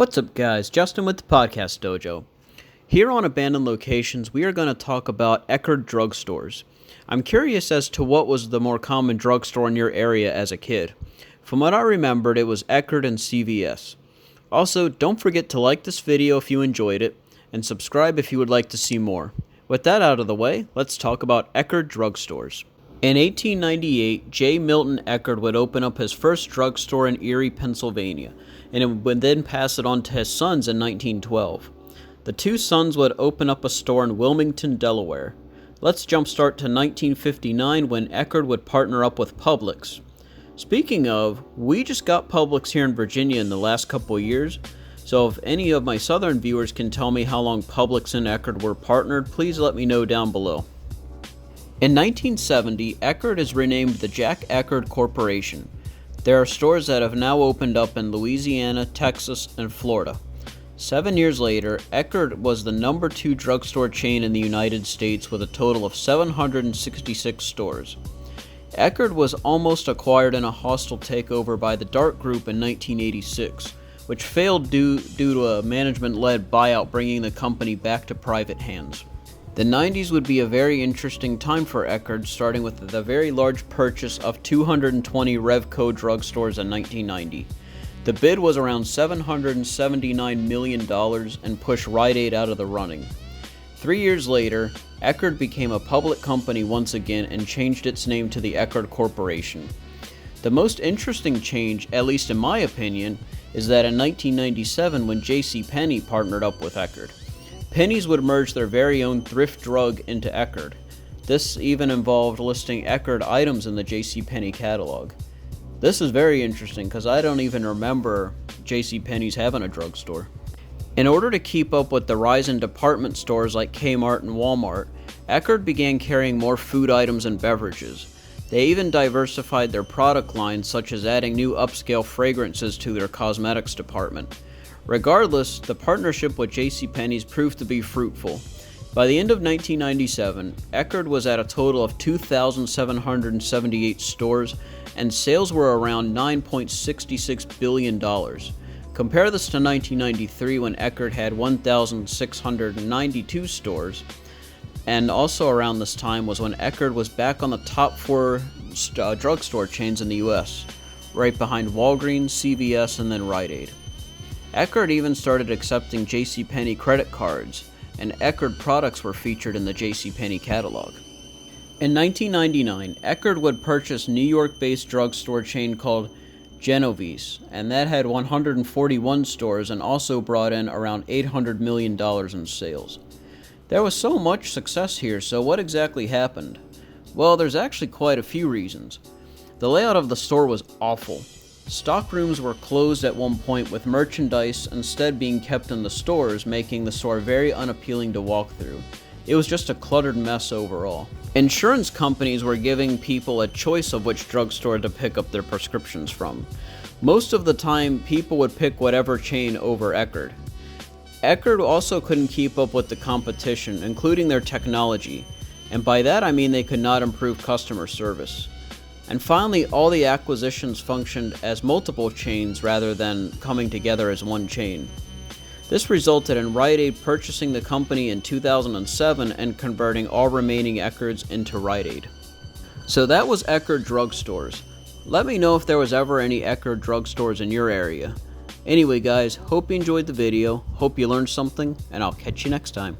What's up, guys? Justin with the Podcast Dojo. Here on Abandoned Locations, we are going to talk about Eckerd drugstores. I'm curious as to what was the more common drugstore in your area as a kid. From what I remembered, it was Eckerd and CVS. Also, don't forget to like this video if you enjoyed it, and subscribe if you would like to see more. With that out of the way, let's talk about Eckerd drugstores. In 1898, J. Milton Eckerd would open up his first drugstore in Erie, Pennsylvania, and would then pass it on to his sons in 1912. The two sons would open up a store in Wilmington, Delaware. Let's jumpstart to 1959 when Eckerd would partner up with Publix. Speaking of, we just got Publix here in Virginia in the last couple of years, so if any of my southern viewers can tell me how long Publix and Eckerd were partnered, please let me know down below. In 1970, Eckerd is renamed the Jack Eckerd Corporation. There are stores that have now opened up in Louisiana, Texas, and Florida. 7 years later, Eckerd was the number 2 drugstore chain in the United States with a total of 766 stores. Eckerd was almost acquired in a hostile takeover by the Dart Group in 1986, which failed due to a management-led buyout bringing the company back to private hands. The 90s would be a very interesting time for Eckerd, starting with the very large purchase of 220 Revco drugstores in 1990. The bid was around $779 million and pushed Rite Aid out of the running. 3 years later, Eckerd became a public company once again and changed its name to the Eckerd Corporation. The most interesting change, at least in my opinion, is that in 1997 when JCPenney partnered up with Eckerd. Penny's would merge their very own thrift drug into Eckerd. This even involved listing Eckerd items in the JCPenney catalog. This is very interesting because I don't even remember JCPenney's having a drugstore. In order to keep up with the rise in department stores like Kmart and Walmart, Eckerd began carrying more food items and beverages. They even diversified their product lines, such as adding new upscale fragrances to their cosmetics department. Regardless, the partnership with JCPenney's proved to be fruitful. By the end of 1997, Eckerd was at a total of 2,778 stores, and sales were around $9.66 billion. Compare this to 1993 when Eckerd had 1,692 stores, and also around this time was when Eckerd was back on the top 4 drugstore chains in the US, right behind Walgreens, CVS, and then Rite Aid. Eckerd even started accepting JCPenney credit cards, and Eckerd products were featured in the JCPenney catalog. In 1999, Eckerd would purchase New York-based drugstore chain called Genovese, and that had 141 stores and also brought in around $800 million in sales. There was so much success here, so what exactly happened? Well, there's actually quite a few reasons. The layout of the store was awful. Stock rooms were closed at one point, with merchandise instead being kept in the stores, making the store very unappealing to walk through. It was just a cluttered mess overall. Insurance companies were giving people a choice of which drugstore to pick up their prescriptions from. Most of the time, people would pick whatever chain over Eckerd. Eckerd also couldn't keep up with the competition, including their technology, and by that I mean they could not improve customer service. And finally, all the acquisitions functioned as multiple chains rather than coming together as one chain. This resulted in Rite Aid purchasing the company in 2007 and converting all remaining Eckerds into Rite Aid. So that was Eckerd drugstores. Let me know if there was ever any Eckerd drugstores in your area. Anyway guys, hope you enjoyed the video, hope you learned something, and I'll catch you next time.